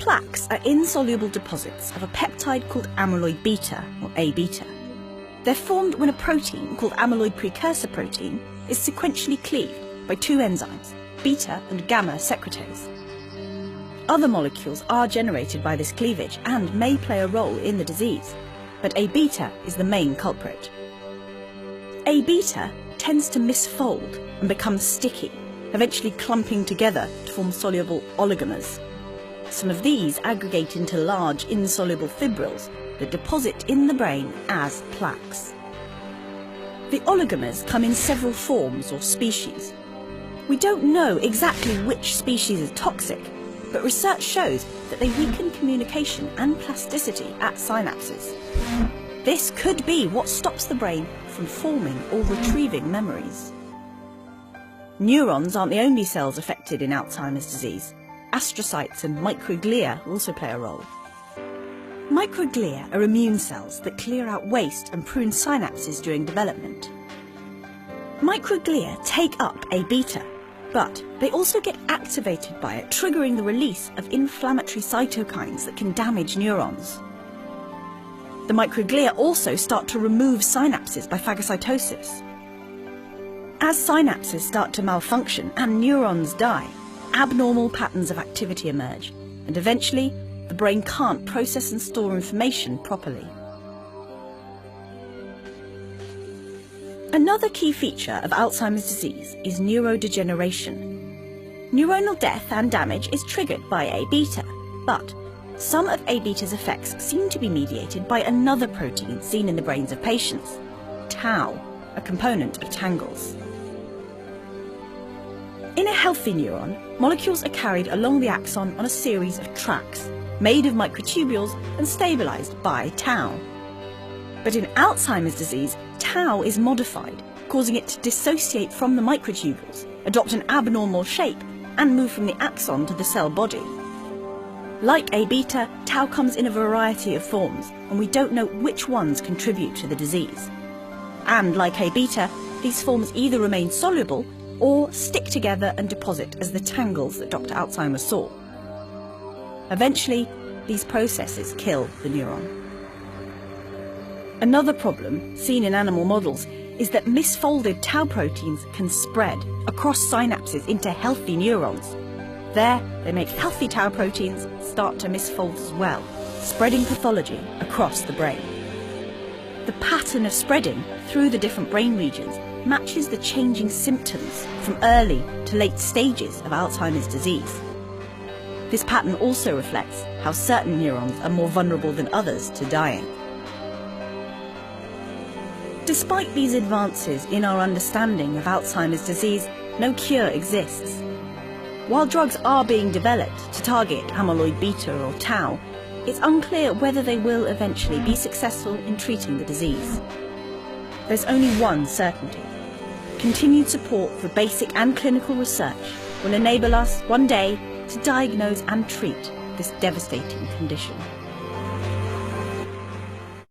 Plaques are insoluble deposits of a peptide called amyloid beta, or A-beta. They're formed when a protein called amyloid precursor protein is sequentially cleaved by two enzymes, beta and gamma secretase. Other molecules are generated by this cleavage and may play a role in the disease, but A-beta is the main culprit. A-beta tends to misfold and become sticky, eventually clumping together to form soluble oligomers. Some of these aggregate into large insoluble fibrils that deposit in the brain as plaques. The oligomers come in several forms or species. We don't know exactly which species is toxic, but research shows that they weaken communication and plasticity at synapses. This could be what stops the brain from forming or retrieving memories. Neurons aren't the only cells affected in Alzheimer's disease. Astrocytes and microglia also play a role. Microglia are immune cells that clear out waste and prune synapses during development. Microglia take up A-beta, but they also get activated by it, triggering the release of inflammatory cytokines that can damage neurons. The microglia also start to remove synapses by phagocytosis. As synapses start to malfunction and neurons die, abnormal patterns of activity emerge, and eventually the brain can't process and store information properly. Another key feature of Alzheimer's disease is neurodegeneration. Neuronal death and damage is triggered by A-beta, but some of A-beta's effects seem to be mediated by another protein seen in the brains of patients, tau, a component of tangles. In a healthy neuron, molecules are carried along the axon on a series of tracks, made of microtubules and stabilized by tau. But in Alzheimer's disease, tau is modified, causing it to dissociate from the microtubules, adopt an abnormal shape, and move from the axon to the cell body. Like A-beta, tau comes in a variety of forms, and we don't know which ones contribute to the disease. And like A-beta, these forms either remain soluble or stick together and deposit as the tangles that Dr. Alzheimer saw. Eventually, these processes kill the neuron. Another problem, seen in animal models, is that misfolded tau proteins can spread across synapses into healthy neurons. There, they make healthy tau proteins start to misfold as well, spreading pathology across the brain. The pattern of spreading through the different brain regions matches the changing symptoms from early to late stages of Alzheimer's disease. This pattern also reflects how certain neurons are more vulnerable than others to dying. Despite these advances in our understanding of Alzheimer's disease, no cure exists. While drugs are being developed to target amyloid beta or tau, it's unclear whether they will eventually be successful in treating the disease. There's only one certainty. Continued support for basic and clinical research will enable us, one day, to diagnose and treat this devastating condition.